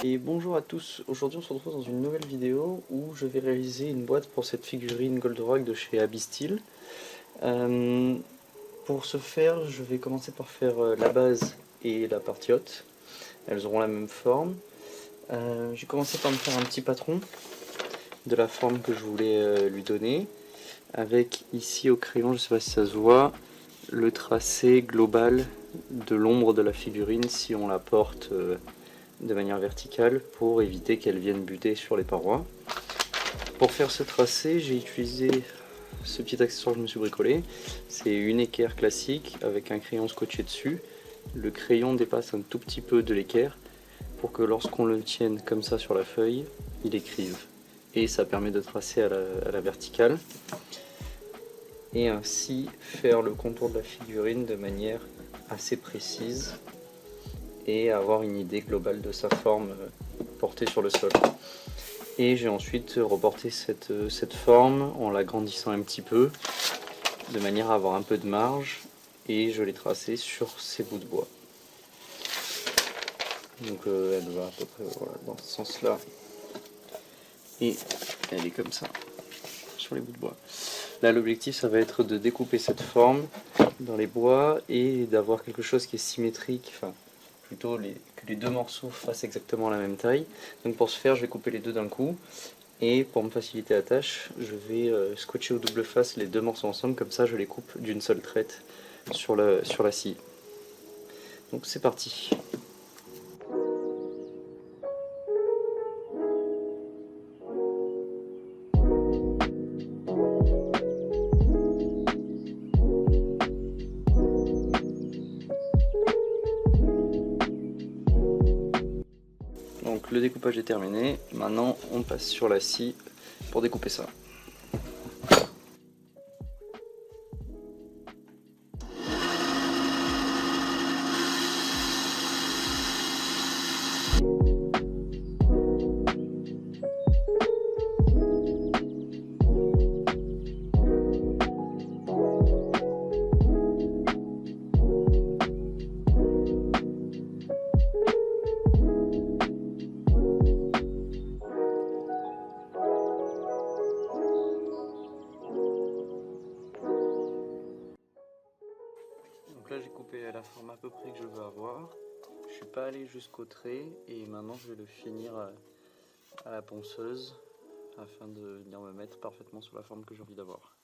Et bonjour à tous, aujourd'hui on se retrouve dans une nouvelle vidéo où je vais réaliser une boîte pour cette figurine Goldorak de chez Abyss-Steel. Pour ce faire, je vais commencer par faire la base et la partie haute. Elles auront la même forme. J'ai commencé par me faire un petit patron de la forme que je voulais lui donner, avec ici au crayon, je ne sais pas si ça se voit, le tracé global de l'ombre de la figurine si on la porte de manière verticale pour éviter qu'elle vienne buter sur les parois. Pour faire ce tracé, j'ai utilisé ce petit accessoire que je me suis bricolé. C'est une équerre classique avec un crayon scotché dessus. Le crayon dépasse un tout petit peu de l'équerre pour que lorsqu'on le tienne comme ça sur la feuille, il écrive. Et ça permet de tracer à la verticale et ainsi faire le contour de la figurine de manière assez précise et avoir une idée globale de sa forme portée sur le sol. Et j'ai ensuite reporté cette forme en l'agrandissant un petit peu, de manière à avoir un peu de marge, et je l'ai tracée sur ces bouts de bois. Donc elle va à peu près voilà, dans ce sens-là, et elle est comme ça, sur les bouts de bois. Là l'objectif ça va être de découper cette forme dans les bois, et d'avoir quelque chose qui est symétrique, enfin plutôt que les deux morceaux fassent exactement la même taille. Donc pour ce faire, je vais couper les deux d'un coup. Et pour me faciliter la tâche, je vais scotcher au double face les deux morceaux ensemble, comme ça je les coupe d'une seule traite sur la scie. Donc c'est parti. Donc le découpage est terminé, maintenant on passe sur la scie pour découper ça. Donc là j'ai coupé la forme à peu près que je veux avoir. Je suis pas allé jusqu'au trait et maintenant je vais le finir à la ponceuse afin de venir me mettre parfaitement sur la forme que j'ai envie d'avoir.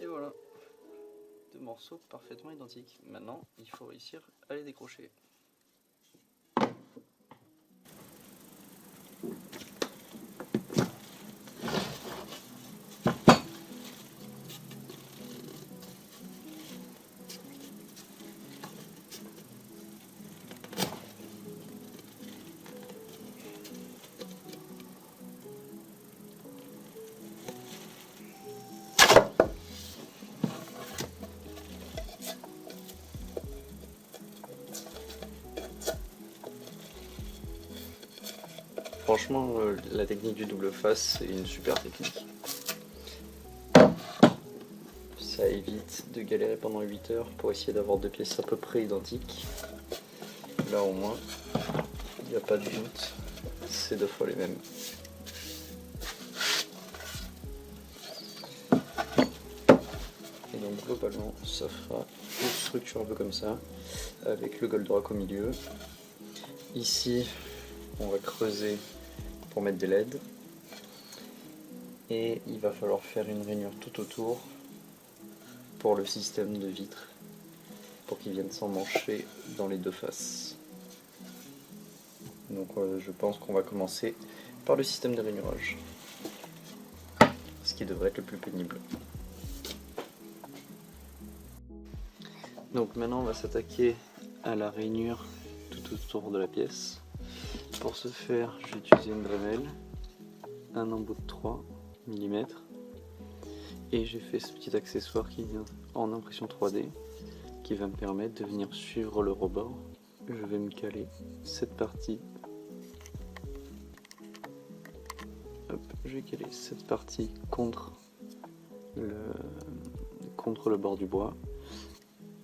Et voilà, deux morceaux parfaitement identiques. Maintenant, il faut réussir à les décrocher. Franchement, la technique du double face, c'est une super technique. Ça évite de galérer pendant 8 heures pour essayer d'avoir deux pièces à peu près identiques. Là au moins, il n'y a pas de doute, c'est 2 fois les mêmes. Et donc globalement, ça fera une structure un peu comme ça, avec le Goldorak au milieu. Ici, on va creuser pour mettre des LED. Et il va falloir faire une rainure tout autour pour le système de vitres, pour qu'il vienne s'emmancher dans les deux faces. Donc je pense qu'on va commencer par le système de rainurage, ce qui devrait être le plus pénible. Donc maintenant on va s'attaquer à la rainure tout autour de la pièce. Pour ce faire, je vais utiliser une Dremel, un embout de 3 mm, et j'ai fait ce petit accessoire qui vient en impression 3D qui va me permettre de venir suivre le rebord. Je vais me caler cette partie. Hop, je vais caler cette partie contre le bord du bois,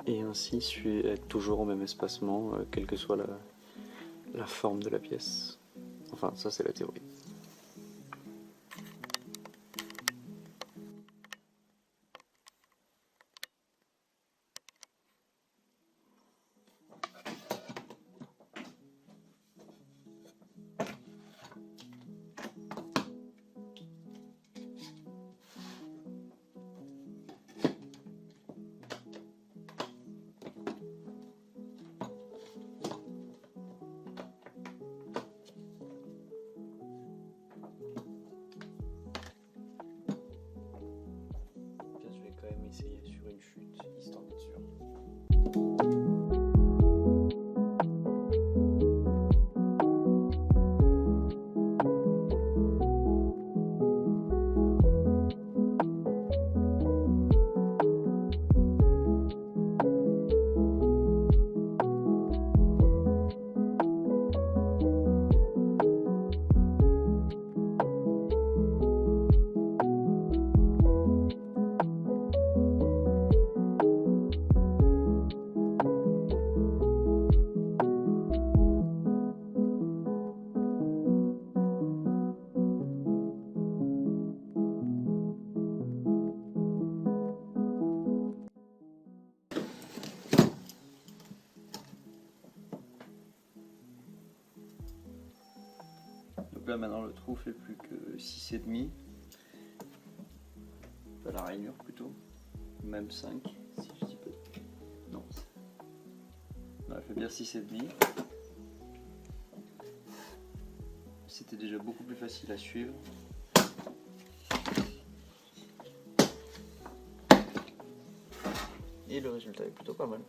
et ainsi être toujours au même espacement, quelle que soit la forme de la pièce. Enfin, ça c'est la théorie. Je vais quand même essayer sur une chute, histoire d'être sûr. Donc là maintenant le trou fait plus que 6,5, enfin, la rainure plutôt, même 5 si je dis pas. Non, elle fait bien 6,5. C'était déjà beaucoup plus facile à suivre. Et le résultat est plutôt pas mal.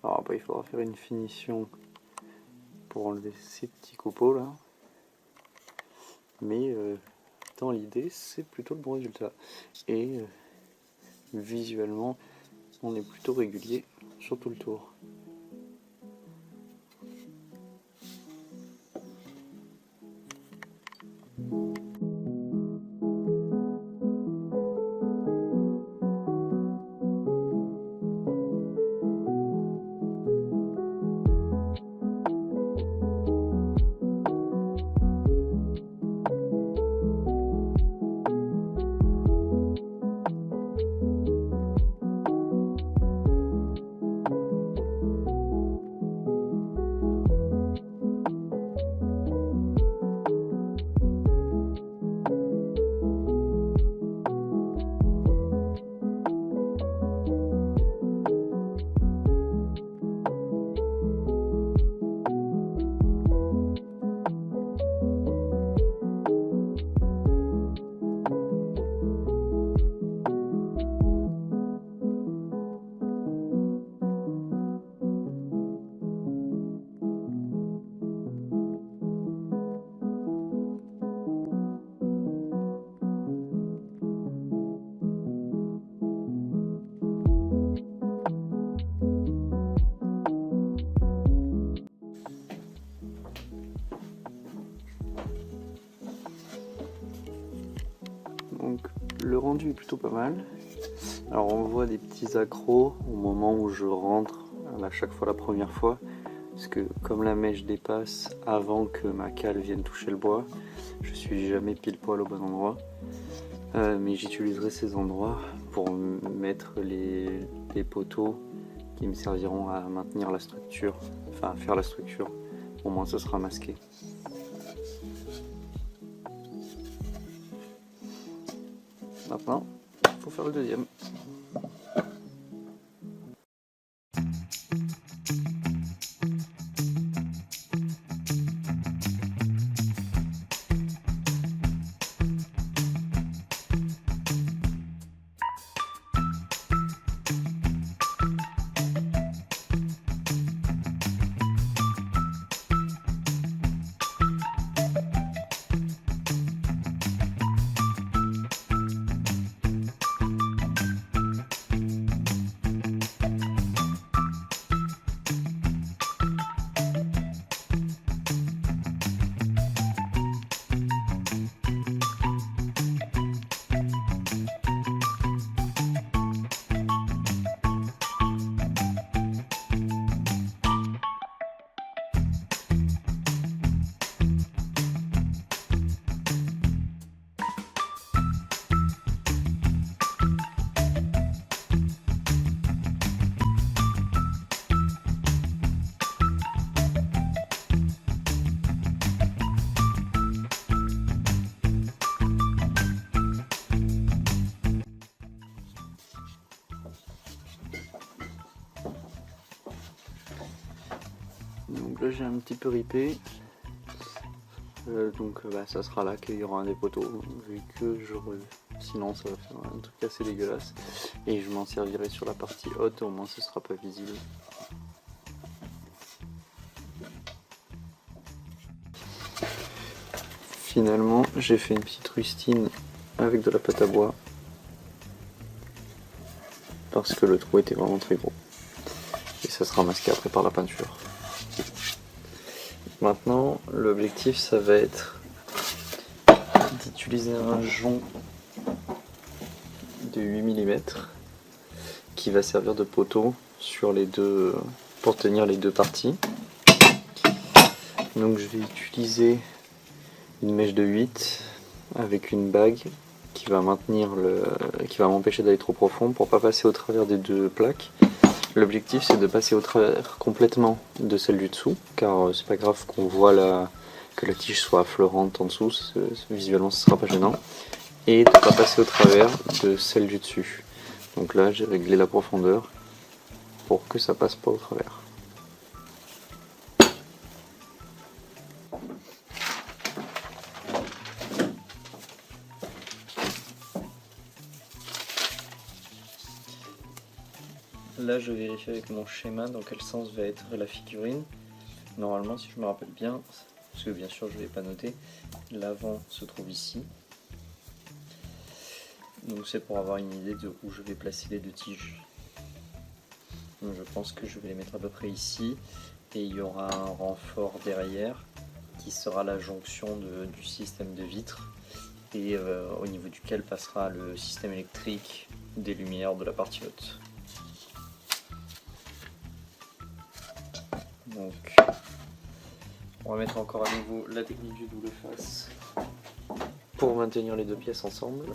Alors après il faudra faire une finition pour enlever ces petits copeaux là, mais dans l'idée c'est plutôt le bon résultat, et visuellement on est plutôt régulier sur tout le tour. le rendu est plutôt pas mal. Alors on voit des petits accros au moment où je rentre à chaque fois la première fois, parce que comme la mèche dépasse avant que ma cale vienne toucher le bois, je suis jamais pile poil au bon endroit. Mais j'utiliserai ces endroits pour mettre les poteaux qui me serviront à maintenir la structure, enfin à faire la structure. Au moins ce sera masqué. Maintenant, il faut faire le deuxième. Donc là j'ai un petit peu ripé, ça sera là qu'il y aura un des poteaux, vu que sinon ça va faire un truc assez dégueulasse, et je m'en servirai sur la partie haute, au moins ce sera pas visible. Finalement j'ai fait une petite rustine avec de la pâte à bois, parce que le trou était vraiment très gros, et ça sera masqué après par la peinture. Maintenant, l'objectif, ça va être d'utiliser un jonc de 8 mm qui va servir de poteau sur pour tenir les deux parties. Donc je vais utiliser une mèche de 8 avec une bague qui va m'empêcher d'aller trop profond pour pas passer au travers des deux plaques. L'objectif c'est de passer au travers complètement de celle du dessous, car c'est pas grave qu'on voit que la tige soit affleurante en dessous, visuellement ce sera pas gênant, et de pas passer au travers de celle du dessus. Donc là j'ai réglé la profondeur pour que ça passe pas au travers. Là je vérifie avec mon schéma dans quel sens va être la figurine. Normalement si je me rappelle bien, parce que bien sûr je ne l'ai pas noté, l'avant se trouve ici. Donc c'est pour avoir une idée de où je vais placer les deux tiges. Donc je pense que je vais les mettre à peu près ici, et il y aura un renfort derrière qui sera la jonction du système de vitres, et au niveau duquel passera le système électrique des lumières de la partie haute. Donc on va mettre encore à nouveau la technique du double face pour maintenir les deux pièces ensemble.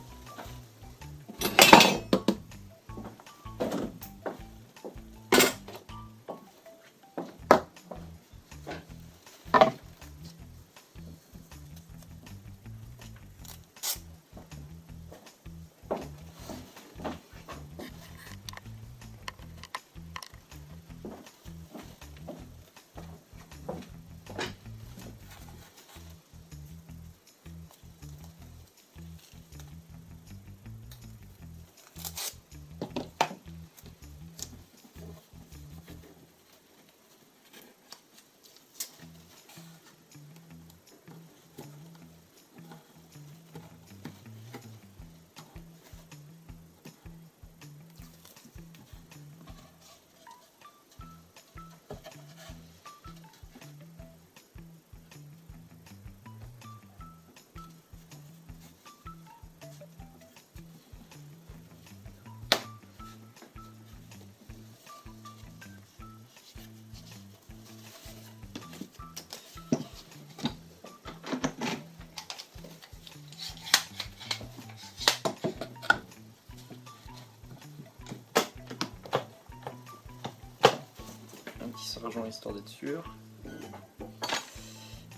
sergent histoire d'être sûr.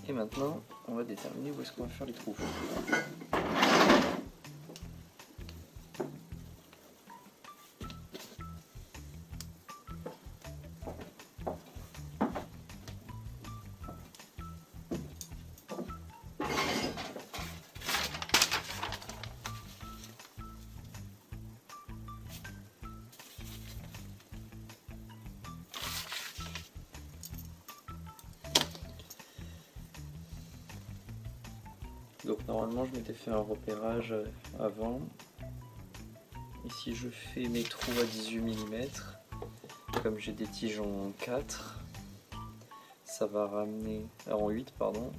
Et maintenant, on va déterminer où est-ce qu'on va faire les trous. Donc normalement je m'étais fait un repérage avant. Et si je fais mes trous à 18 mm, comme j'ai des tiges en 4, ça va ramener, en 8 pardon,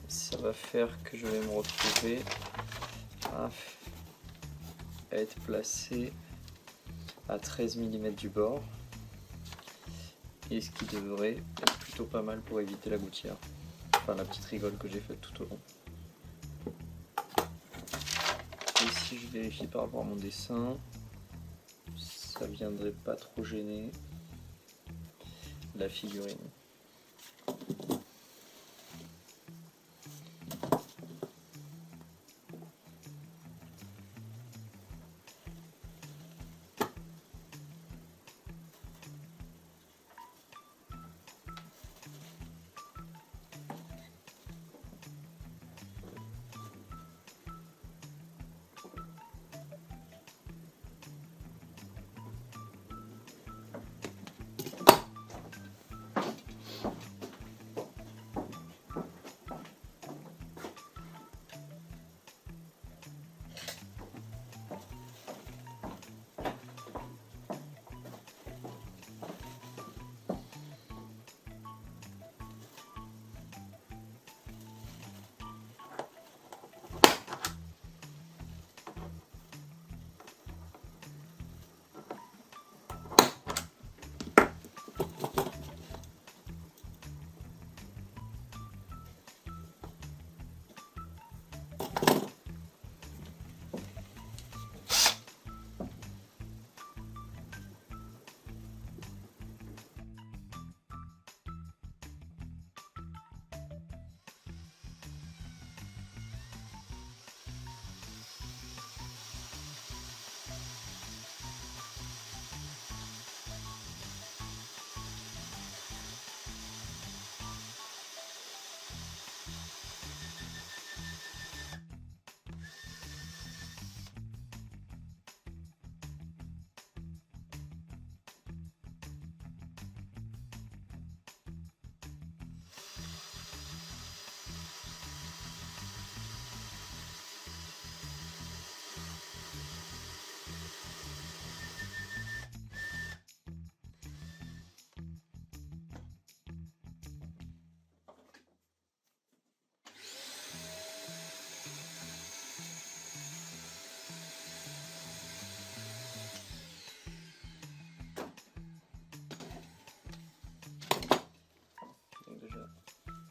ça va faire que je vais me retrouver à être placé à 13 mm du bord. Et ce qui devrait être plutôt pas mal pour éviter la gouttière. Enfin la petite rigole que j'ai faite tout au long. Et si je vérifie par rapport à mon dessin, ça viendrait pas trop gêner la figurine.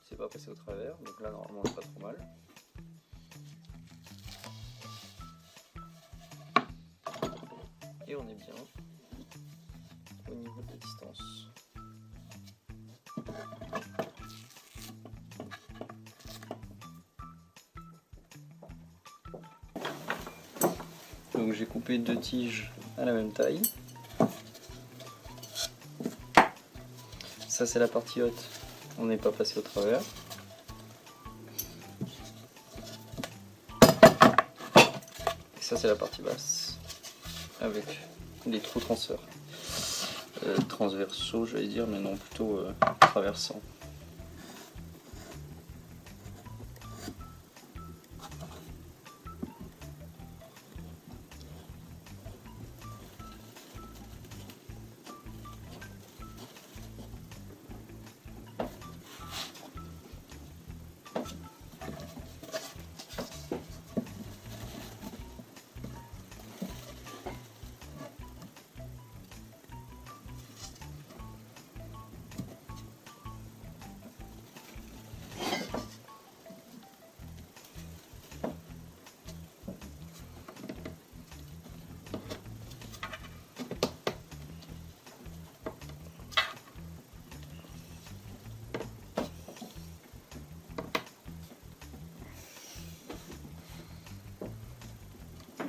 C'est pas passé au travers, donc là normalement c'est pas trop mal. Et on est bien au niveau de la distance. Donc j'ai coupé 2 tiges à la même taille. Ça c'est la partie haute, on n'est pas passé au travers. Et ça c'est la partie basse, avec les trous transversaux j'allais dire, mais non plutôt traversants.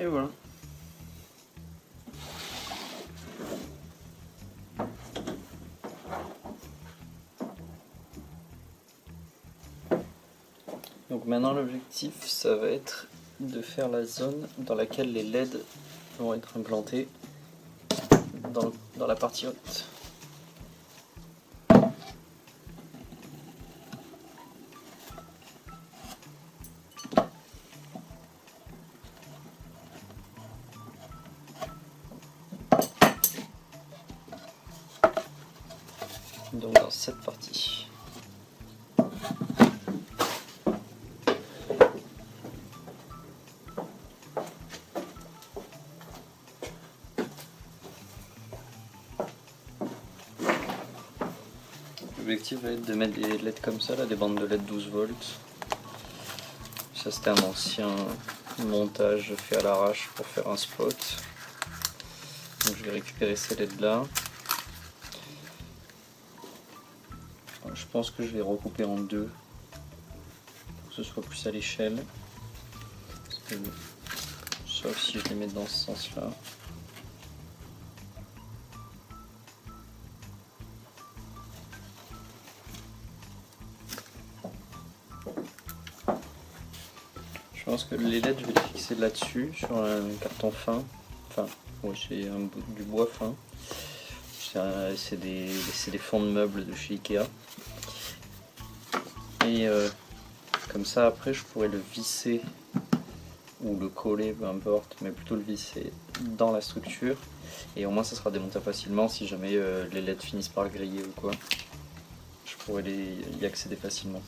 Et voilà. Donc maintenant l'objectif ça va être de faire la zone dans laquelle les LED vont être implantés dans la partie haute. Donc dans cette partie. L'objectif va être de mettre des LED comme ça, là, des bandes de LED 12 volts. Ça c'était un ancien montage fait à l'arrache pour faire un spot. Donc je vais récupérer ces LED là. Je pense que je vais recouper en deux pour que ce soit plus à l'échelle. Sauf si je les mets dans ce sens là. Je pense que les LED je vais les fixer là-dessus sur un carton fin. Enfin, ouais, j'ai du bois fin. C'est des fonds de meubles de chez Ikea. Et comme ça après je pourrais le visser ou le coller, peu importe, mais plutôt le visser dans la structure. Et au moins ça sera démontable facilement si jamais les LED finissent par griller ou quoi. Je pourrais y accéder facilement.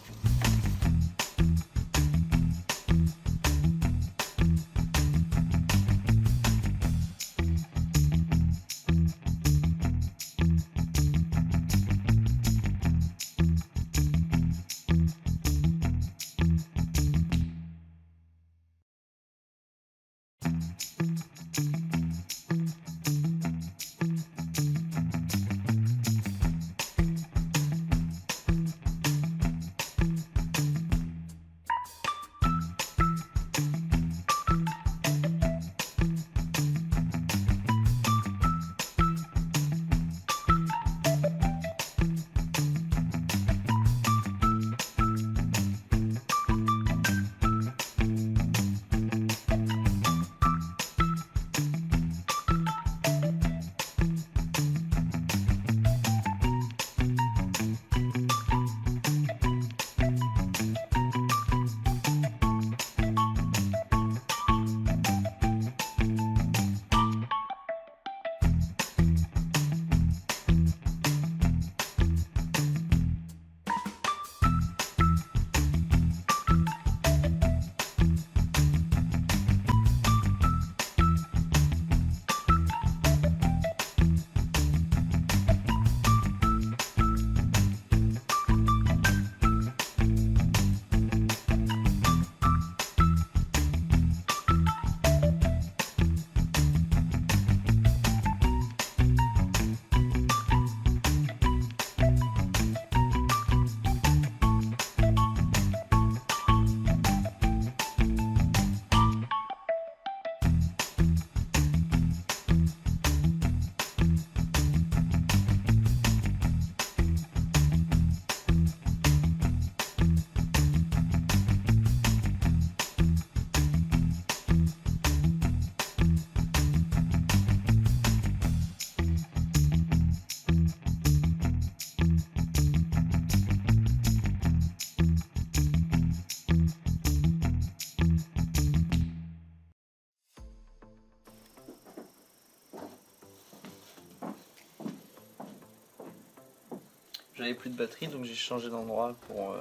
J'avais plus de batterie donc j'ai changé d'endroit pour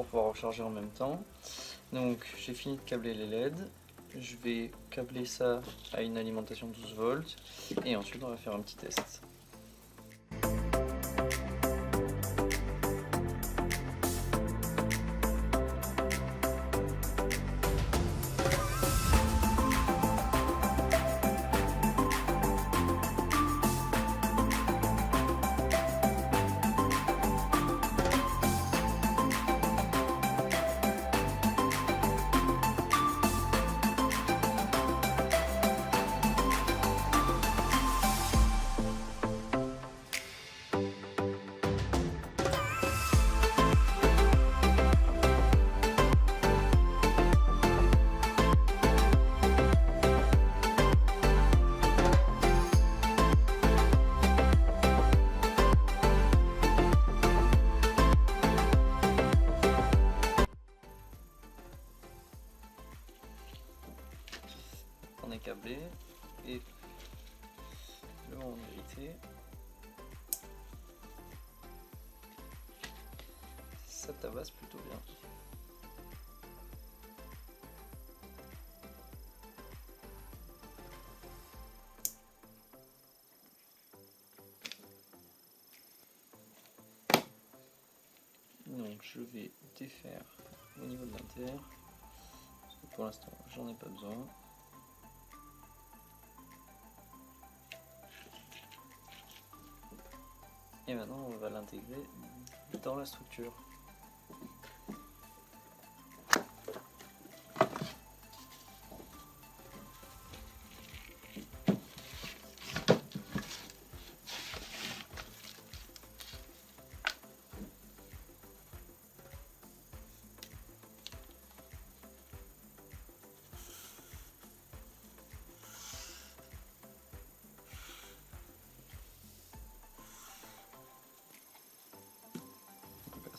pouvoir recharger en même temps. Donc j'ai fini de câbler les LED. Je vais câbler ça à une alimentation 12 volts et ensuite on va faire un petit test. câblé et le moment de vérité. Ça tabasse plutôt bien. Donc je vais défaire au niveau de l'inter, parce que pour l'instant j'en ai pas besoin. Et maintenant on va l'intégrer dans la structure.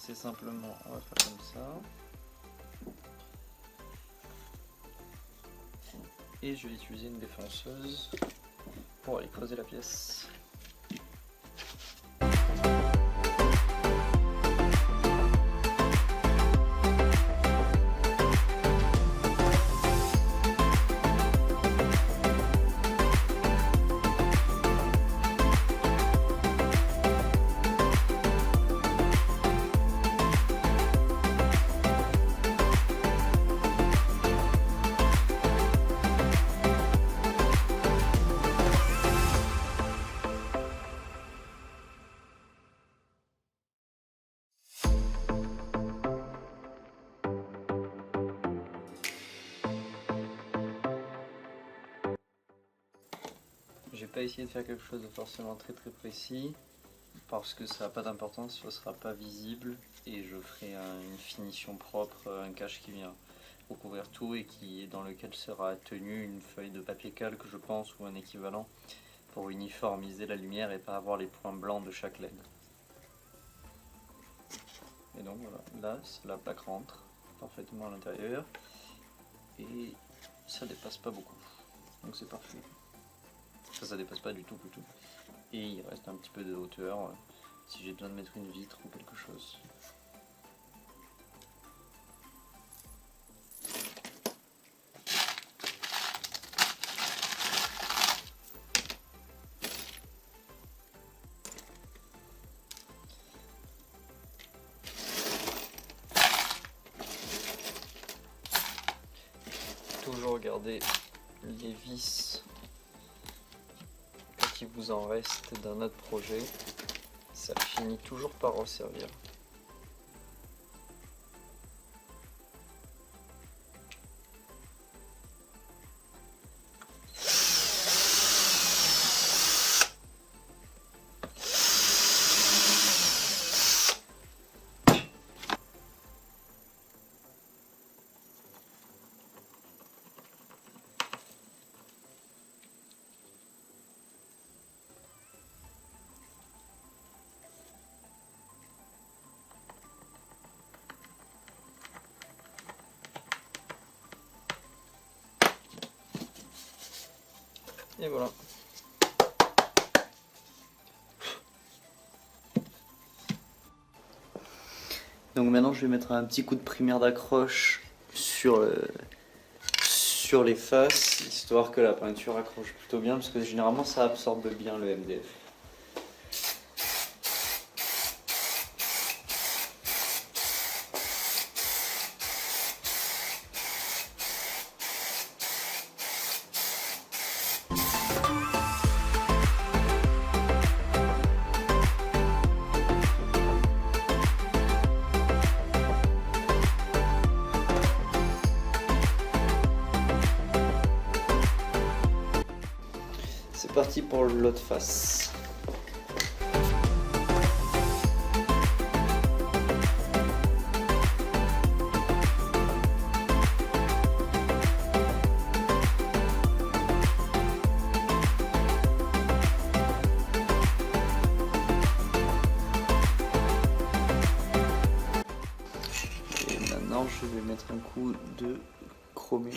C'est simplement, on va faire comme ça. Et je vais utiliser une défonceuse pour aller creuser la pièce. Je vais pas essayer de faire quelque chose de forcément très précis parce que ça n'a pas d'importance, ce sera pas visible et je ferai une finition propre, un cache qui vient recouvrir tout et dans lequel sera tenue une feuille de papier calque je pense ou un équivalent pour uniformiser la lumière et pas avoir les points blancs de chaque LED. Et donc voilà, là la plaque rentre parfaitement à l'intérieur et ça dépasse pas beaucoup, donc c'est parfait. Ça dépasse pas du tout plutôt. Et il reste un petit peu de hauteur si j'ai besoin de mettre une vitre ou quelque chose. Toujours garder les vis qu'il vous en reste d'un autre projet, ça finit toujours par resservir. Et voilà. Donc maintenant je vais mettre un petit coup de primaire d'accroche sur les faces, histoire que la peinture accroche plutôt bien, parce que généralement ça absorbe bien le MDF. C'est parti pour l'autre face. Et maintenant je vais mettre un coup de chromé.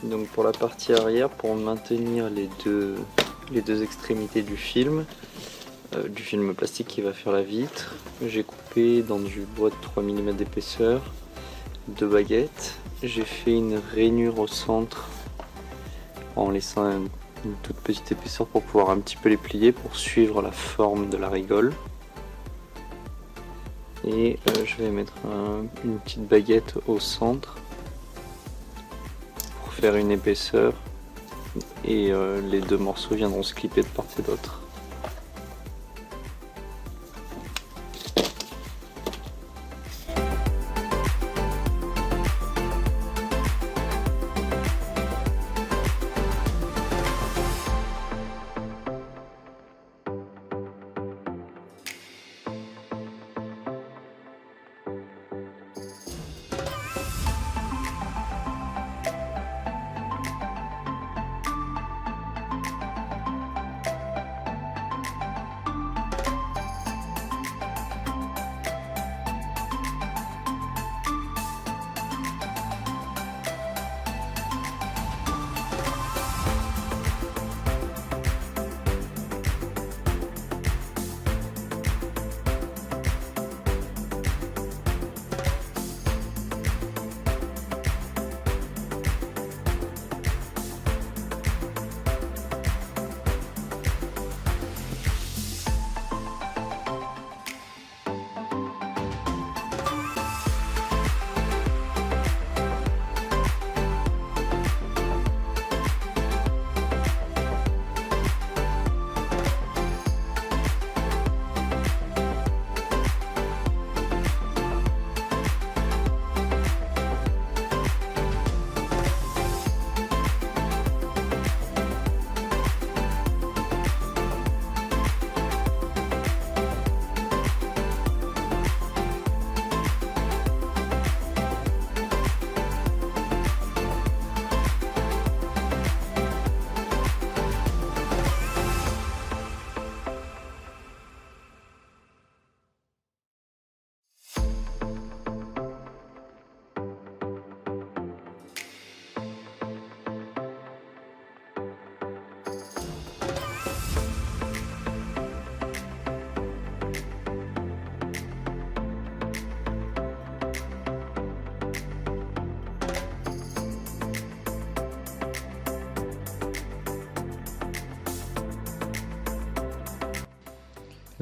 Donc pour la partie arrière, pour maintenir les deux extrémités du film plastique qui va faire la vitre, j'ai coupé dans du bois de 3 mm d'épaisseur, 2 baguettes. J'ai fait une rainure au centre en laissant une toute petite épaisseur pour pouvoir un petit peu les plier pour suivre la forme de la rigole. Et je vais mettre une petite baguette au centre pour faire une épaisseur et les deux morceaux viendront se clipper de part et d'autre.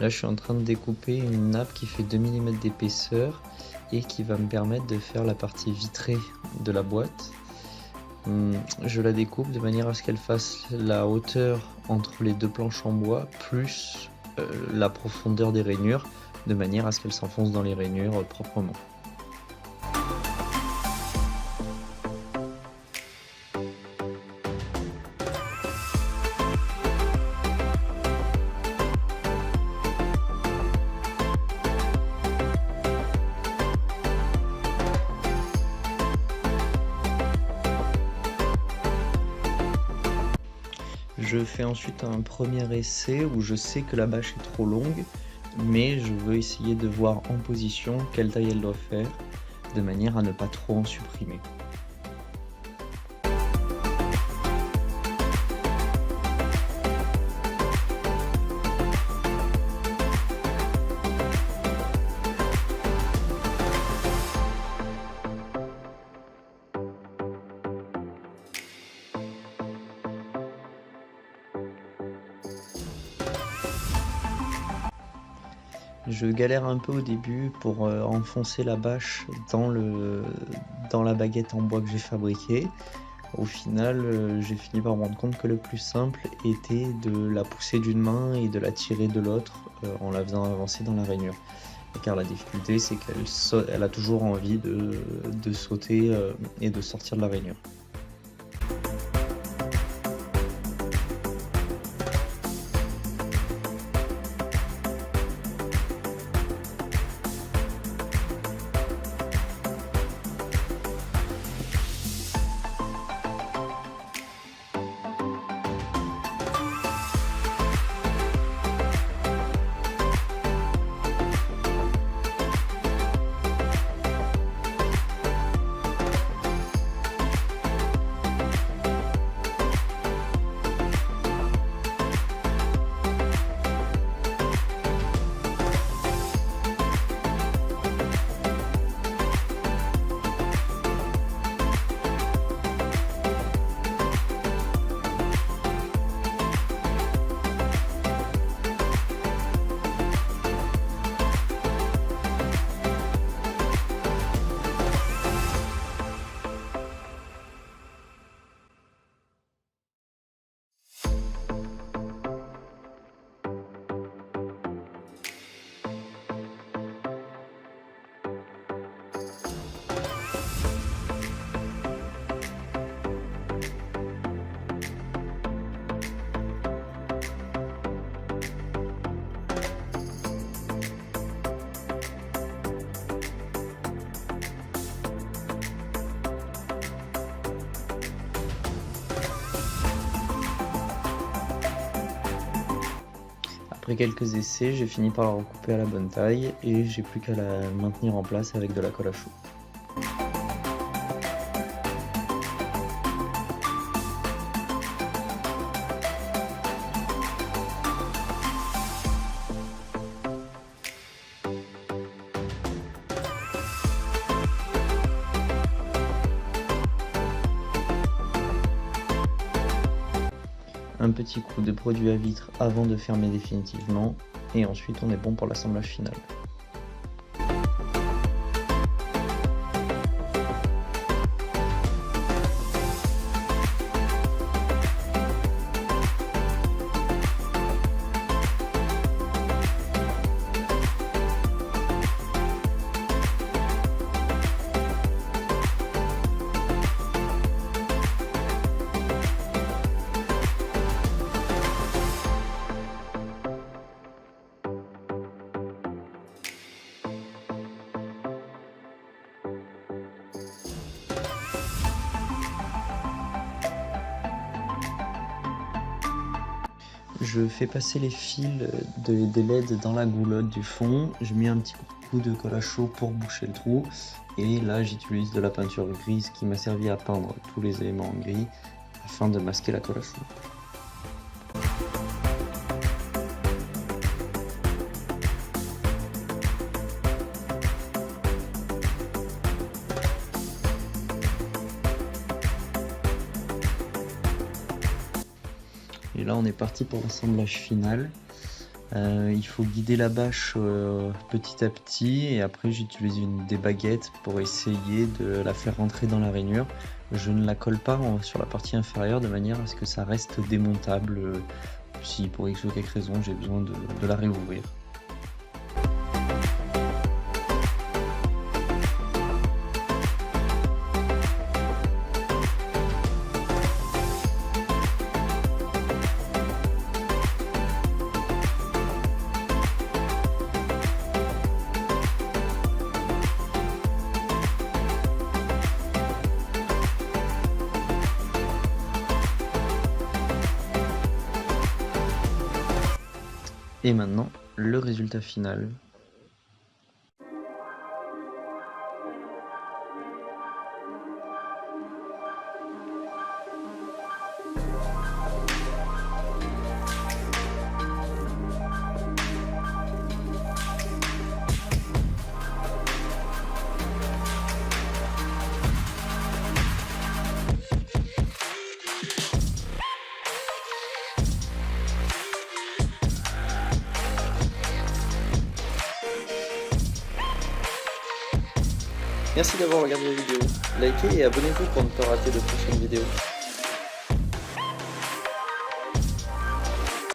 Là, je suis en train de découper une nappe qui fait 2 mm d'épaisseur et qui va me permettre de faire la partie vitrée de la boîte. Je la découpe de manière à ce qu'elle fasse la hauteur entre les deux planches en bois plus la profondeur des rainures, de manière à ce qu'elle s'enfonce dans les rainures proprement. Je fais ensuite un premier essai où je sais que la bâche est trop longue, mais je veux essayer de voir en position quelle taille elle doit faire, de manière à ne pas trop en supprimer. Je galère un peu au début pour enfoncer la bâche dans la baguette en bois que j'ai fabriquée. Au final, j'ai fini par me rendre compte que le plus simple était de la pousser d'une main et de la tirer de l'autre en la faisant avancer dans la rainure. Car la difficulté, c'est qu'elle a toujours envie de sauter et de sortir de la rainure. Après quelques essais, j'ai fini par la recouper à la bonne taille et j'ai plus qu'à la maintenir en place avec de la colle à choux. Un petit coup de produit à vitre avant de fermer définitivement et ensuite on est bon pour l'assemblage final. Je fais passer les fils des LED dans la goulotte du fond, je mets un petit coup de colle à chaud pour boucher le trou et là j'utilise de la peinture grise qui m'a servi à peindre tous les éléments en gris afin de masquer la colle à chaud. Et là on est parti pour l'assemblage final. Il faut guider la bâche petit à petit et après j'utilise des baguettes pour essayer de la faire rentrer dans la rainure. Je ne la colle pas sur la partie inférieure de manière à ce que ça reste démontable si pour X ou quelque raison j'ai besoin de la réouvrir. Et maintenant, le résultat final. Merci d'avoir regardé la vidéo. Likez et abonnez-vous pour ne pas rater de prochaines vidéos.